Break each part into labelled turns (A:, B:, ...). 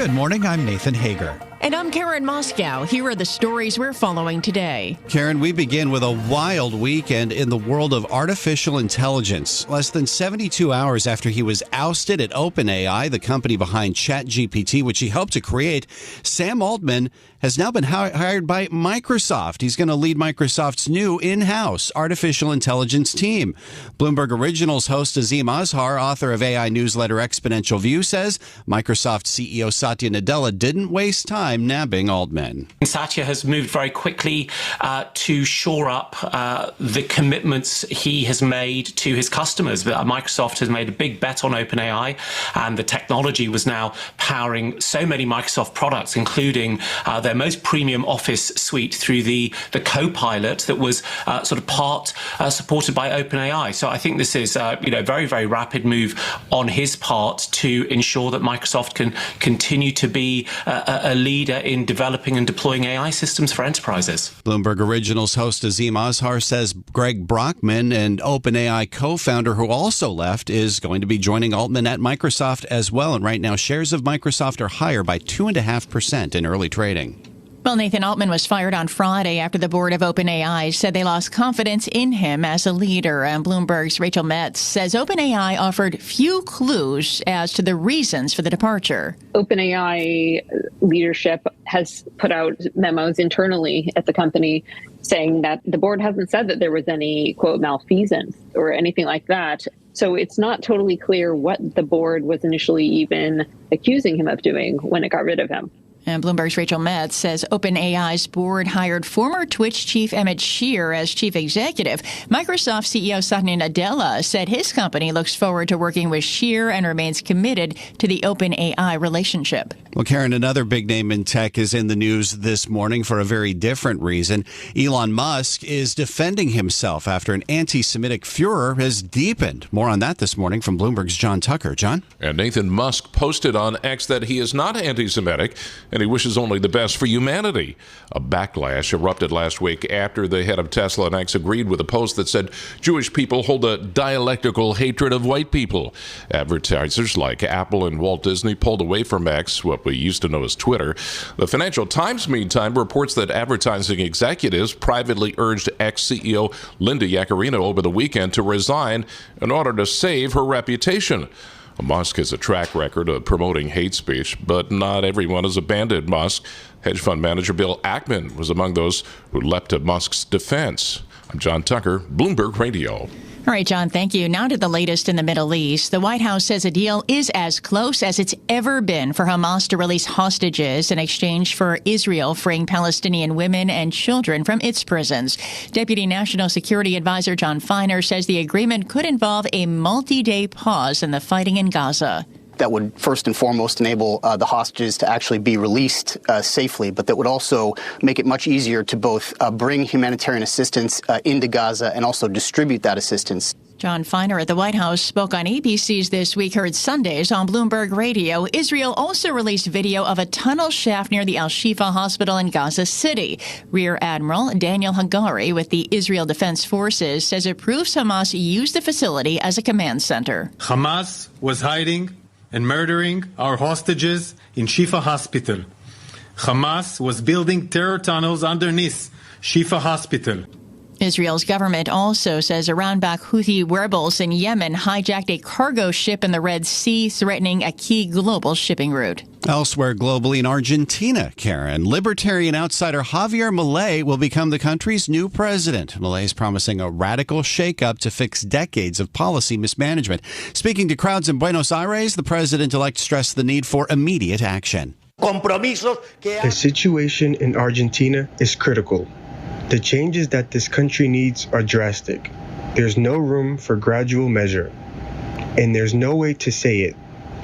A: Good morning, I'm Nathan Hager.
B: And I'm Karen Moscow. Here are the stories we're following today.
A: Karen, we begin with a wild weekend in the world of artificial intelligence. Less than 72 hours after he was ousted at OpenAI, the company behind ChatGPT, which he helped to create, Sam Altman has now been hired by Microsoft. He's going to lead Microsoft's new in-house artificial intelligence team. Bloomberg Originals host Azim Azhar, author of AI newsletter Exponential View, says Microsoft CEO Satya Nadella didn't waste time nabbing Altman.
C: Satya has moved very quickly to shore up the commitments he has made to his customers. Microsoft has made a big bet on OpenAI, and the technology was now powering so many Microsoft products, including their most premium Office suite through the Copilot that was sort of part supported by OpenAI. So I think this is a very, very rapid move on his part to ensure that Microsoft can continue to be a leader in developing and deploying AI systems for enterprises.
A: Bloomberg Originals host Azim Azhar says Greg Brockman, an OpenAI co-founder who also left, is going to be joining Altman at Microsoft as well. And right now, shares of Microsoft are higher by 2.5% in early trading.
B: Well, Nathan, Altman was fired on Friday after the board of OpenAI said they lost confidence in him as a leader. And Bloomberg's Rachel Metz says OpenAI offered few clues as to the reasons for the departure.
D: OpenAI leadership has put out memos internally at the company saying that the board hasn't said that there was any, quote, malfeasance or anything like that. So it's not totally clear what the board was initially even accusing him of doing when it got rid of him.
B: And Bloomberg's Rachel Metz says OpenAI's board hired former Twitch chief Emmett Shear as chief executive. Microsoft CEO Satya Nadella said his company looks forward to working with Shear and remains committed to the OpenAI relationship.
A: Well, Karen, another big name in tech is in the news this morning for a very different reason. Elon Musk is defending himself after an anti-Semitic furor has deepened. More on that this morning from Bloomberg's John Tucker. John?
E: And Nathan, Musk posted on X that he is not anti-Semitic and he wishes only the best for humanity. A backlash erupted last week after the head of Tesla and X agreed with a post that said Jewish people hold a dialectical hatred of white people. Advertisers like Apple and Walt Disney pulled away from X, what we used to know as Twitter. The Financial Times, meantime, reports that advertising executives privately urged X CEO Linda Yaccarino over the weekend to resign in order to save her reputation. Musk has a track record of promoting hate speech, but not everyone has abandoned Musk. Hedge fund manager Bill Ackman was among those who leapt to Musk's defense. I'm John Tucker, Bloomberg Radio.
B: All right, John, thank you. Now to the latest in the Middle East. The White House says a deal is as close as it's ever been for Hamas to release hostages in exchange for Israel freeing Palestinian women and children from its prisons. Deputy National Security Advisor John Feiner says the agreement could involve a multi-day pause in the fighting in Gaza.
F: That would first and foremost enable the hostages to actually be released safely, but that would also make it much easier to both bring humanitarian assistance into Gaza and also distribute that assistance.
B: John Feiner at the White House spoke on ABC's This Week, heard Sundays on Bloomberg Radio. Israel also released video of a tunnel shaft near the Al-Shifa hospital in Gaza City. Rear Admiral Daniel Hagari with the Israel Defense Forces says it proves Hamas used the facility as a command center.
G: Hamas was hiding and murdering our hostages in Shifa Hospital. Hamas was building terror tunnels underneath Shifa Hospital.
B: Israel's government also says Iran-backed Houthi rebels in Yemen hijacked a cargo ship in the Red Sea, threatening a key global shipping route.
A: Elsewhere globally in Argentina, Karen, libertarian outsider Javier Milei will become the country's new president. Milei is promising a radical shakeup to fix decades of policy mismanagement. Speaking to crowds in Buenos Aires, the president-elect stressed the need for immediate action.
H: The situation in Argentina is critical. The changes that this country needs are drastic. There's no room for gradual measure. And there's no way to say it.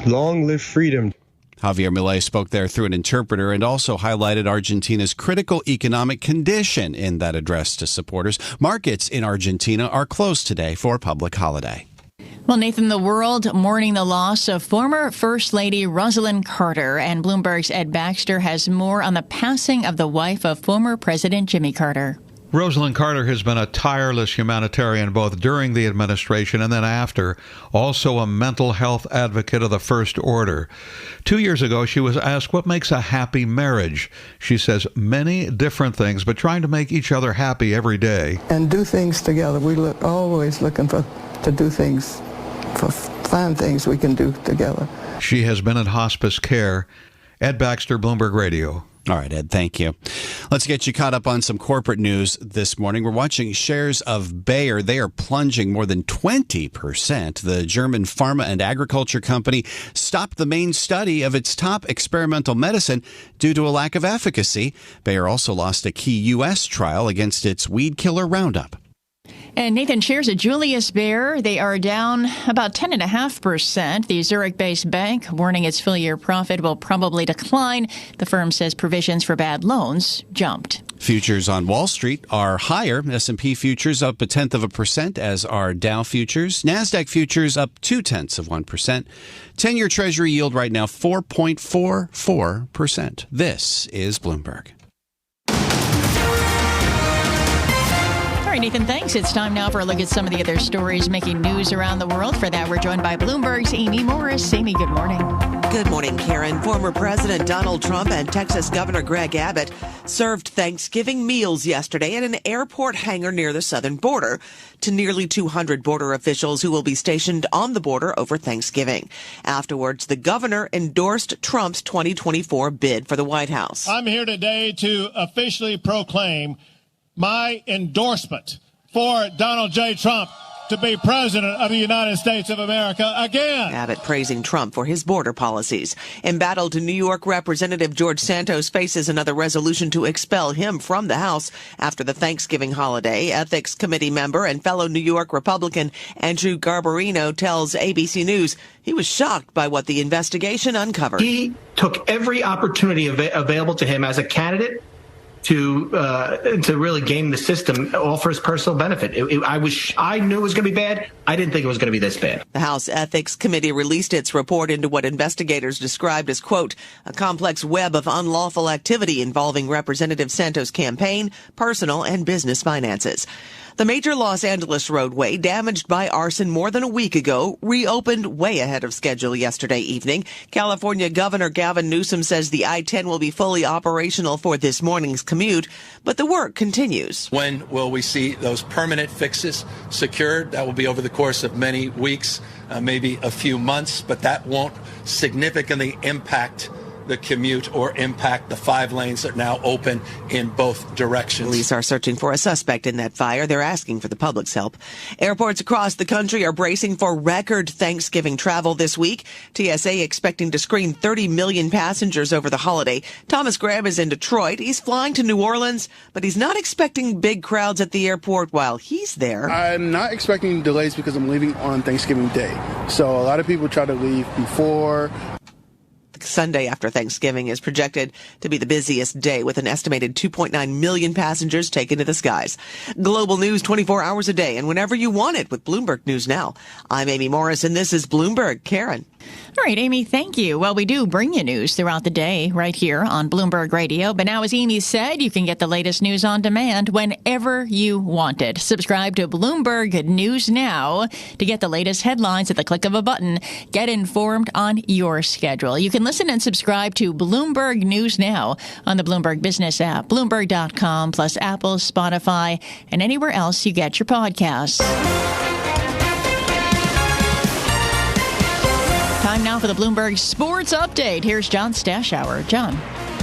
H: Long live freedom.
A: Javier Milei spoke there through an interpreter and also highlighted Argentina's critical economic condition in that address to supporters. Markets in Argentina are closed today for a public holiday.
B: Well, Nathan, the world mourning the loss of former First Lady Rosalind Carter, and Bloomberg's Ed Baxter has more on the passing of the wife of former President Jimmy Carter.
I: Rosalind Carter has been a tireless humanitarian both during the administration and then after, also a mental health advocate of the First Order. 2 years ago, she was asked what makes a happy marriage. She says many different things, but trying to make each other happy every day.
J: And do things together. We always looking to do things, for find things we can do together.
I: She has been in hospice care. Ed Baxter, Bloomberg Radio.
A: All right, Ed, thank you. Let's get you caught up on some corporate news this morning. We're watching shares of Bayer. They are plunging more than 20%. The German pharma and agriculture company stopped the main study of its top experimental medicine due to a lack of efficacy. Bayer also lost a key U.S. trial against its weed killer Roundup.
B: And Nathan, shares of Julius Baer, they are down about 10.5%. The Zurich-based bank warning its full-year profit will probably decline. The firm says provisions for bad loans jumped.
A: Futures on Wall Street are higher. S&P futures up 0.1%, as are Dow futures. NASDAQ futures up 0.2%. 10-year Treasury yield right now 4.44%. This is Bloomberg.
B: All right, Nathan, thanks. It's time now for a look at some of the other stories making news around the world. For that, we're joined by Bloomberg's Amy Morris. Amy, good morning.
K: Good morning, Karen. Former President Donald Trump and Texas Governor Greg Abbott served Thanksgiving meals yesterday at an airport hangar near the southern border to nearly 200 border officials who will be stationed on the border over Thanksgiving. Afterwards, the governor endorsed Trump's 2024 bid for the White House.
L: I'm here today to officially proclaim my endorsement for Donald J. Trump to be president of the United States of America again.
K: Abbott praising Trump for his border policies. Embattled New York Representative George Santos faces another resolution to expel him from the House after the Thanksgiving holiday. Ethics Committee member and fellow New York Republican Andrew Garbarino tells ABC News he was shocked by what the investigation uncovered.
M: He took every opportunity available to him as a candidate to really game the system, all for his personal benefit. I knew it was going to be bad. I didn't think it was going to be this bad.
K: The House Ethics Committee released its report into what investigators described as, quote, a complex web of unlawful activity involving Representative Santos' campaign, personal and business finances. The major Los Angeles roadway, damaged by arson more than a week ago, reopened way ahead of schedule yesterday evening. California Governor Gavin Newsom says the I-10 will be fully operational for this morning's commute, but the work continues.
N: When will we see those permanent fixes secured? That will be over the course of many weeks, maybe a few months, but that won't significantly impact the commute or impact the 5 lanes that are now open in both directions.
K: Police are searching for a suspect in that fire. They're asking for the public's help. Airports across the country are bracing for record Thanksgiving travel this week. TSA expecting to screen 30 million passengers over the holiday. Thomas Graham is in Detroit. He's flying to New Orleans, but he's not expecting big crowds at the airport while he's there.
O: I'm not expecting delays because I'm leaving on Thanksgiving Day. So a lot of people try to leave before.
K: Sunday after Thanksgiving is projected to be the busiest day with an estimated 2.9 million passengers taken to the skies. Global news 24 hours a day and whenever you want it with Bloomberg News Now. I'm Amy Morris and this is Bloomberg. Karen.
B: All right, Amy, thank you. Well, we do bring you news throughout the day right here on Bloomberg Radio. But now, as Amy said, you can get the latest news on demand whenever you want it. Subscribe to Bloomberg News Now to get the latest headlines at the click of a button. Get informed on your schedule. You can listen and subscribe to Bloomberg News Now on the Bloomberg Business app, Bloomberg.com, plus Apple, Spotify, and anywhere else you get your podcasts. Time now for the Bloomberg Sports Update. Here's John Stashower. John.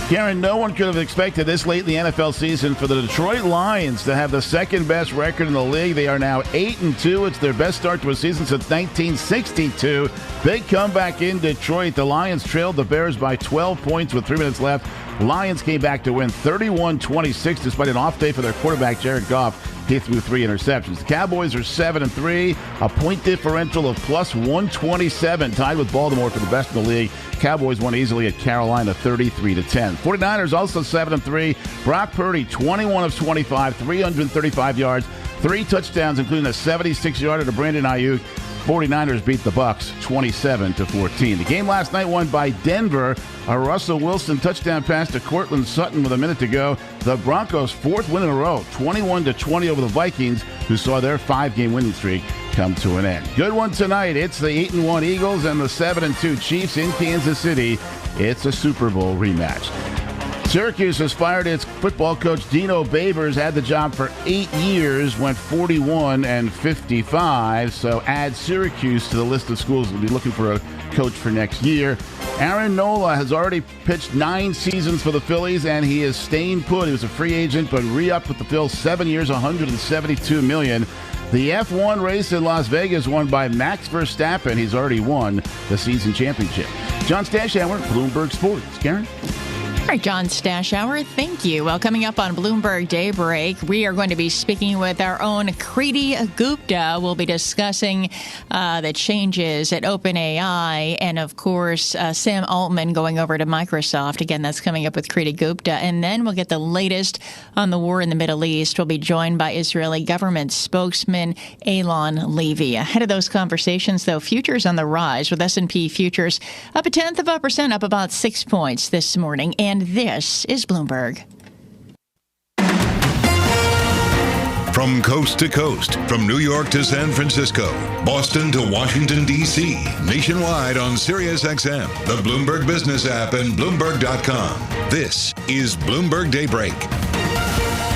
P: Karen, no one could have expected this late in the NFL season for the Detroit Lions to have the second best record in the league. They are now 8-2. It's their best start to a season since 1962. Big comeback in Detroit. The Lions trailed the Bears by 12 points with 3 minutes left. Lions came back to win 31-26 despite an off day for their quarterback, Jared Goff. He threw 3 interceptions. The Cowboys are 7-3, a point differential of plus 127, tied with Baltimore for the best in the league. Cowboys won easily at Carolina 33-10. 49ers also 7-3. Brock Purdy 21 of 25, 335 yards, 3 touchdowns, including a 76-yarder to Brandon Ayuk. 49ers beat the Bucs 27-14. The game last night won by Denver. A Russell Wilson touchdown pass to Cortland Sutton with a minute to go. The Broncos' fourth win in a row, 21-20 over the Vikings, who saw their 5-game winning streak come to an end. Good one tonight. It's the 8-1 Eagles and the 7-2 Chiefs in Kansas City. It's a Super Bowl rematch. Syracuse has fired its football coach. Dino Babers had the job for 8 years, went 41-55. So add Syracuse to the list of schools that will be looking for a coach for next year. Aaron Nola has already pitched 9 seasons for the Phillies, and he is staying put. He was a free agent, but re-upped with the Phils 7 years, $172 million. The F1 race in Las Vegas won by Max Verstappen. He's already won the season championship. John Stashauer, Bloomberg Sports. Karen?
B: All right, John Stashauer, thank you. Well, coming up on Bloomberg Daybreak, we are going to be speaking with our own Kriti Gupta. We'll be discussing the changes at OpenAI and, of course, Sam Altman going over to Microsoft. Again, that's coming up with Kriti Gupta. And then we'll get the latest on the war in the Middle East. We'll be joined by Israeli government spokesman Eylon Levy. Ahead of those conversations, though, futures on the rise with S&P futures up 0.1%, up about 6 points this morning. And this is Bloomberg.
Q: From coast to coast, from New York to San Francisco, Boston to Washington, D.C., nationwide on SiriusXM, the Bloomberg Business app, and Bloomberg.com. This is Bloomberg Daybreak.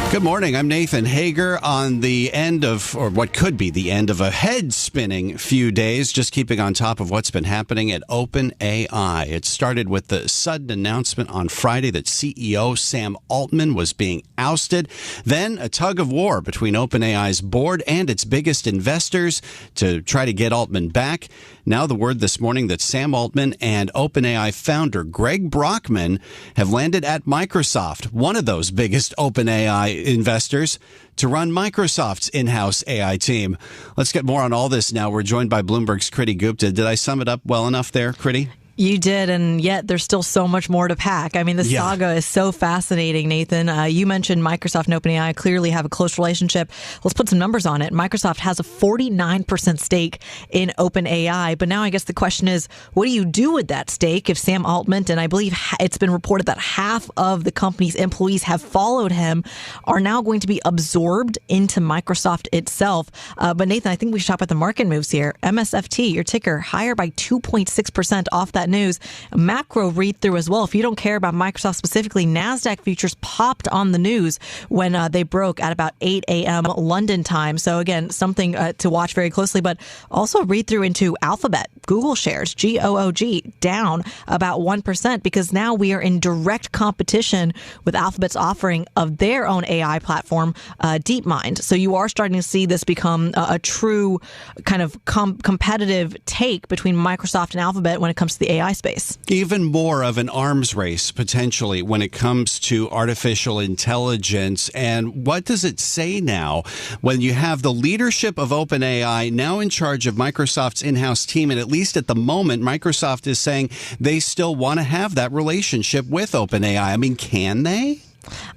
A: Good morning. I'm Nathan Hager on the end of, or what could be the end of, a head-spinning few days, just keeping on top of what's been happening at OpenAI. It started with the sudden announcement on Friday that CEO Sam Altman was being ousted. Then a tug of war between OpenAI's board and its biggest investors to try to get Altman back. Now the word this morning that Sam Altman and OpenAI founder Greg Brockman have landed at Microsoft, one of those biggest OpenAI investors, to run Microsoft's in-house AI team. Let's get more on all this now. We're joined by Bloomberg's Kriti Gupta. Did I sum it up well enough there, Kriti?
R: You did, and yet there's still so much more to pack. I mean, the saga is so fascinating, Nathan. You mentioned Microsoft and OpenAI clearly have a close relationship. Let's put some numbers on it. Microsoft has a 49% stake in OpenAI, but now I guess the question is, what do you do with that stake if Sam Altman, and I believe it's been reported that half of the company's employees have followed him, are now going to be absorbed into Microsoft itself? But Nathan, I think we should talk about the market moves here. MSFT, your ticker, higher by 2.6% off that news. Macro read through as well. If you don't care about Microsoft specifically, NASDAQ futures popped on the news when they broke at about 8 a.m. London time. So again, something to watch very closely, but also read through into Alphabet. Google shares, GOOG, down about 1% because now we are in direct competition with Alphabet's offering of their own AI platform, DeepMind. So you are starting to see this become a true kind of competitive take between Microsoft and Alphabet when it comes to the AI space.
A: Even more of an arms race, potentially, when it comes to artificial intelligence. And what does it say now when you have the leadership of OpenAI now in charge of Microsoft's in-house team? And at least at the moment, Microsoft is saying they still want to have that relationship with OpenAI. I mean, can they?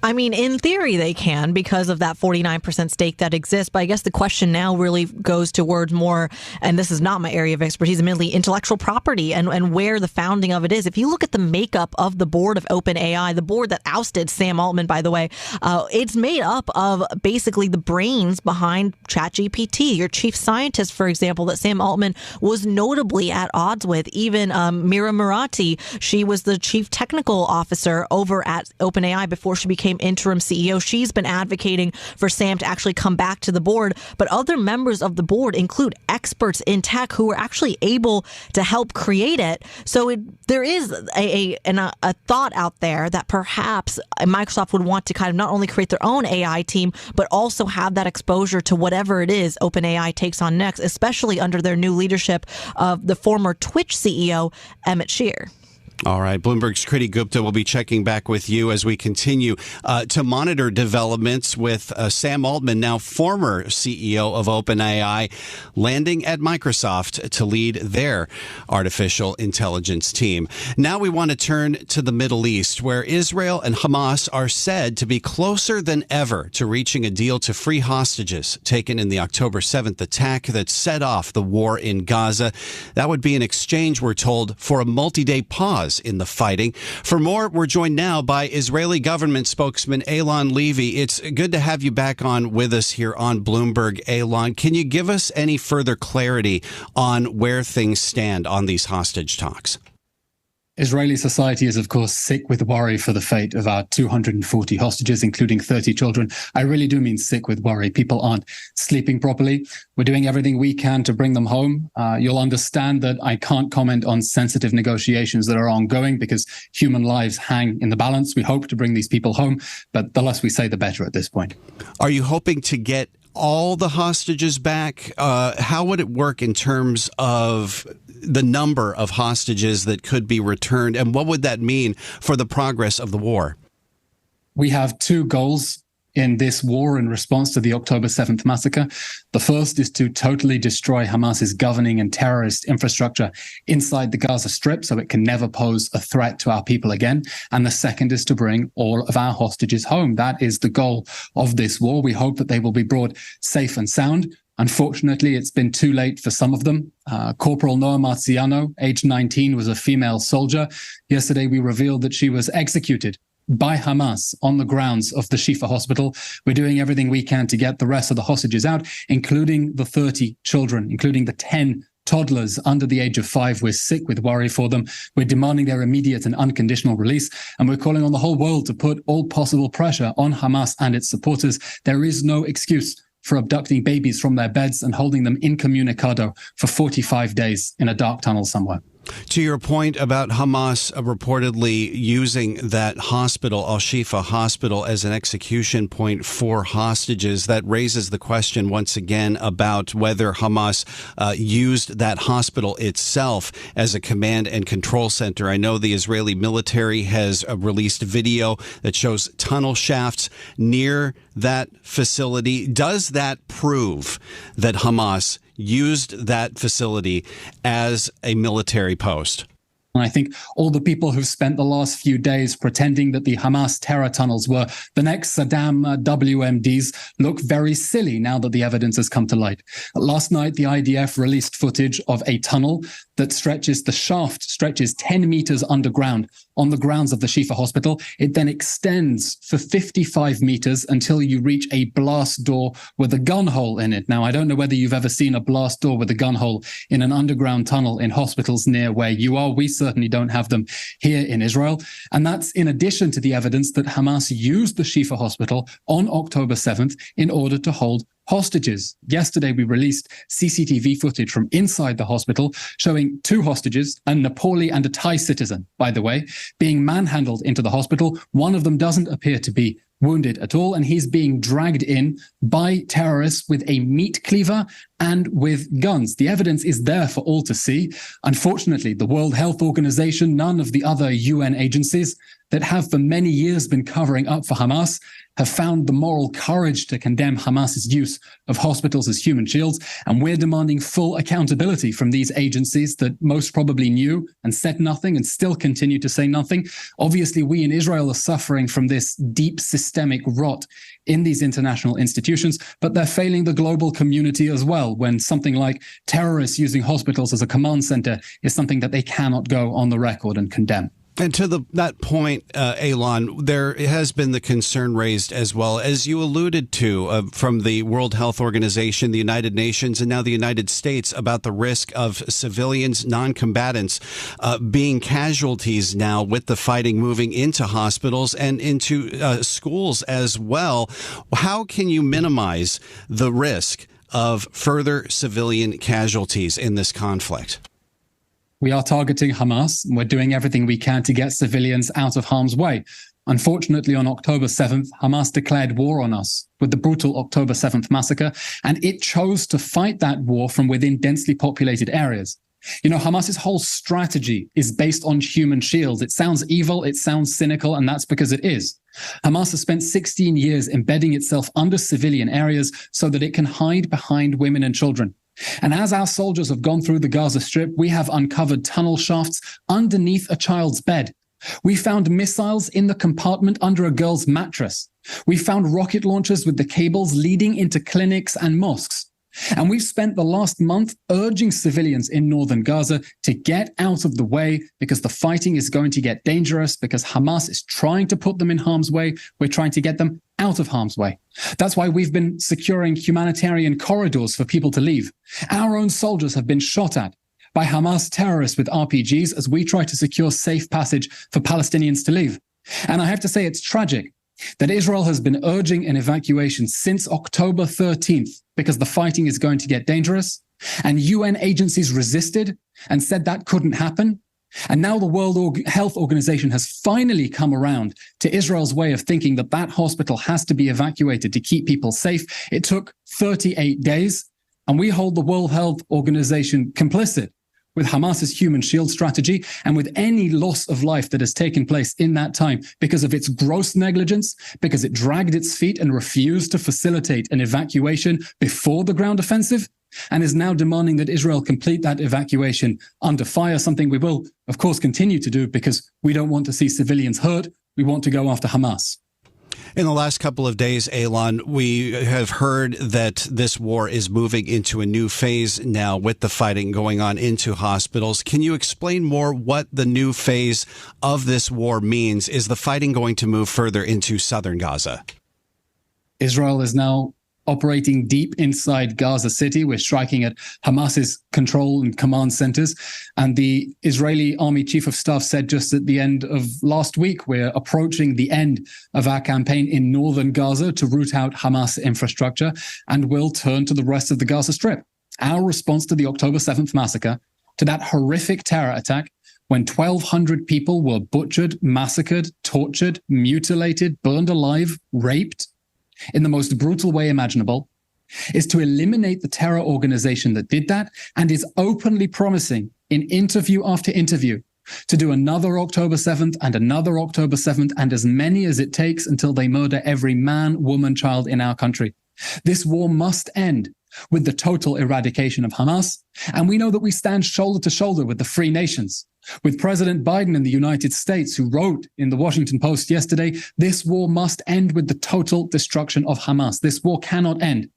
R: I mean, in theory, they can because of that 49% stake that exists. But I guess the question now really goes towards more, and this is not my area of expertise, admittedly, intellectual property and where the founding of it is. If you look at the makeup of the board of OpenAI, the board that ousted Sam Altman, by the way, it's made up of basically the brains behind ChatGPT. Your chief scientist, for example, that Sam Altman was notably at odds with, even Mira Murati. She was the chief technical officer over at OpenAI before she became interim CEO. She's been advocating for Sam to actually come back to the board. But other members of the board include experts in tech who were actually able to help create it. So there is a thought out there that perhaps Microsoft would want to kind of not only create their own AI team, but also have that exposure to whatever it is OpenAI takes on next, especially under their new leadership of the former Twitch CEO, Emmett Shear.
A: All right. Bloomberg's Kriti Gupta will be checking back with you as we continue to monitor developments with Sam Altman, now former CEO of OpenAI, landing at Microsoft to lead their artificial intelligence team. Now we want to turn to the Middle East, where Israel and Hamas are said to be closer than ever to reaching a deal to free hostages taken in the October 7th attack that set off the war in Gaza. That would be an exchange, we're told, for a multi-day pause in the fighting. For more, we're joined now by Israeli government spokesman Eylon Levy. It's good to have you back on with us here on Bloomberg. Eylon, can you give us any further clarity on where things stand on these hostage talks?
S: Israeli society is, of course, sick with worry for the fate of our 240 hostages, including 30 children. I really do mean sick with worry. People aren't sleeping properly. We're doing everything we can to bring them home. You'll understand that I can't comment on sensitive negotiations that are ongoing because human lives hang in the balance. We hope to bring these people home, but the less we say, the better at this point.
A: Are you hoping to get all the hostages back? How would it work in terms of the number of hostages that could be returned, and what would that mean for the progress of the war?
S: We have two goals in this war in response to the October 7th massacre. The first is to totally destroy Hamas's governing and terrorist infrastructure inside the Gaza Strip so it can never pose a threat to our people again. And the second is to bring all of our hostages home. That is the goal of this war. We hope that they will be brought safe and sound. Unfortunately, it's been too late for some of them. Corporal Noa Marciano, age 19, was a female soldier. Yesterday, we revealed that she was executed by Hamas on the grounds of the Shifa hospital. We're doing everything we can to get the rest of the hostages out, including the 30 children, including the 10 toddlers under the age of 5. We're sick with worry for them. We're demanding their immediate and unconditional release. And we're calling on the whole world to put all possible pressure on Hamas and its supporters. There is no excuse for abducting babies from their beds and holding them incommunicado for 45 days in a dark tunnel somewhere.
A: To your point about Hamas reportedly using that hospital, Al-Shifa hospital, as an execution point for hostages, that raises the question once again about whether Hamas used that hospital itself as a command and control center. I know the Israeli military has released video that shows tunnel shafts near that facility. Does that prove that Hamas used that facility as a military post?
S: And I think all the people who've spent the last few days pretending that the Hamas terror tunnels were the next Saddam WMDs look very silly now that the evidence has come to light. Last night, the IDF released footage of a tunnel that the shaft stretches 10 meters underground on the grounds of the Shifa hospital. It then extends for 55 meters until you reach a blast door with a gun hole in it. Now, I don't know whether you've ever seen a blast door with a gun hole in an underground tunnel in hospitals near where you are. We certainly don't have them here in Israel. And that's in addition to the evidence that Hamas used the Shifa hospital on October 7th in order to hold hostages. Yesterday, we released CCTV footage from inside the hospital showing two hostages, a Nepali and a Thai citizen, by the way, being manhandled into the hospital. One of them doesn't appear to be wounded at all, and he's being dragged in by terrorists with a meat cleaver and with guns. The evidence is there for all to see. Unfortunately, the World Health Organization, none of the other UN agencies that have for many years been covering up for Hamas have found the moral courage to condemn Hamas's use of hospitals as human shields. And we're demanding full accountability from these agencies that most probably knew and said nothing and still continue to say nothing. Obviously, we in Israel are suffering from this deep systemic rot in these international institutions, but they're failing the global community as well when something like terrorists using hospitals as a command center is something that they cannot go on the record and condemn.
A: And to that point, Eylon, there has been the concern raised as well, as you alluded to, from the World Health Organization, the United Nations, and now the United States about the risk of civilians, non-combatants, being casualties now with the fighting moving into hospitals and into schools as well. How can you minimize the risk of further civilian casualties in this conflict?
S: We are targeting Hamas, and we're doing everything we can to get civilians out of harm's way. Unfortunately, on October 7th, Hamas declared war on us with the brutal October 7th massacre, and it chose to fight that war from within densely populated areas. Hamas's whole strategy is based on human shields. It sounds evil, it sounds cynical, and that's because it is. Hamas has spent 16 years embedding itself under civilian areas so that it can hide behind women and children. And as our soldiers have gone through the Gaza Strip, we have uncovered tunnel shafts underneath a child's bed. We found missiles in the compartment under a girl's mattress. We found rocket launchers with the cables leading into clinics and mosques. And we've spent the last month urging civilians in northern Gaza to get out of the way because the fighting is going to get dangerous, because Hamas is trying to put them in harm's way. We're trying to get them out of harm's way. That's why we've been securing humanitarian corridors for people to leave. Our own soldiers have been shot at by Hamas terrorists with RPGs as we try to secure safe passage for Palestinians to leave. And I have to say it's tragic that Israel has been urging an evacuation since October 13th because the fighting is going to get dangerous, and UN agencies resisted and said that couldn't happen. And now the World Health Organization has finally come around to Israel's way of thinking that that hospital has to be evacuated to keep people safe. It took 38 days, and we hold the World Health Organization complicit with Hamas's human shield strategy and with any loss of life that has taken place in that time because of its gross negligence, because it dragged its feet and refused to facilitate an evacuation before the ground offensive, and is now demanding that Israel complete that evacuation under fire, something we will, of course, continue to do because we don't want to see civilians hurt. We want to go after Hamas.
A: In the last couple of days, Elon, we have heard that this war is moving into a new phase now with the fighting going on into hospitals. Can you explain more what the new phase of this war means? Is the fighting going to move further into southern Gaza?
S: Israel is now operating deep inside Gaza City. We're striking at Hamas's control and command centers. And the Israeli Army Chief of Staff said just at the end of last week, we're approaching the end of our campaign in northern Gaza to root out Hamas infrastructure and will turn to the rest of the Gaza Strip. Our response to the October 7th massacre, to that horrific terror attack, when 1,200 people were butchered, massacred, tortured, mutilated, burned alive, raped, in the most brutal way imaginable, is to eliminate the terror organization that did that and is openly promising in interview after interview to do another October 7th and another October 7th and as many as it takes until they murder every man, woman, child in our country. This war must end with the total eradication of Hamas. And we know that we stand shoulder to shoulder with the free nations, with President Biden in the United States, who wrote in the Washington Post yesterday, this war must end with the total destruction of Hamas. This war cannot end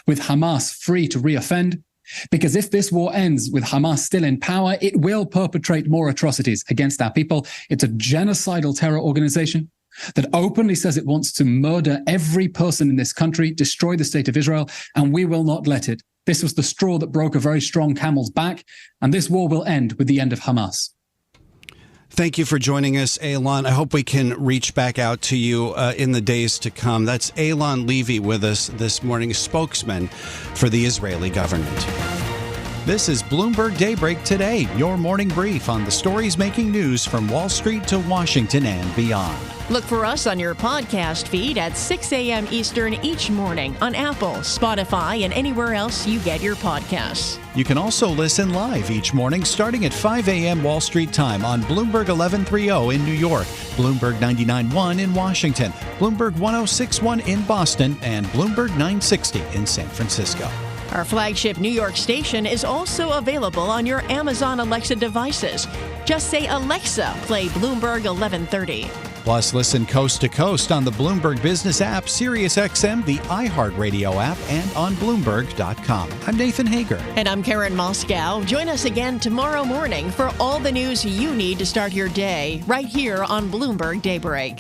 S: with Hamas free to reoffend, because if this war ends with Hamas still in power, it will perpetrate more atrocities against our people. It's a genocidal terror organization that openly says it wants to murder every person in this country, destroy the state of Israel, and we will not let it. This was the straw that broke a very strong camel's back, and this war will end with the end of Hamas.
A: Thank you for joining us, Elon. I hope we can reach back out to you in the days to come. That's Elon Levy with us this morning, spokesman for the Israeli government. This is Bloomberg Daybreak Today, your morning brief on the stories making news from Wall Street to Washington and beyond.
T: Look for us on your podcast feed at 6 a.m. Eastern each morning on Apple, Spotify, and anywhere else you get your podcasts.
A: You can also listen live each morning starting at 5 a.m. Wall Street time on Bloomberg 1130 in New York, Bloomberg 99.1 in Washington, Bloomberg 106.1 in Boston, and Bloomberg 960 in San Francisco.
T: Our flagship New York station is also available on your Amazon Alexa devices. Just say, Alexa, play Bloomberg 1130.
A: Plus, listen coast to coast on the Bloomberg Business app, SiriusXM, the iHeartRadio app, and on Bloomberg.com. I'm Nathan Hager.
T: And I'm Karen Moscow. Join us again tomorrow morning for all the news you need to start your day right here on Bloomberg Daybreak.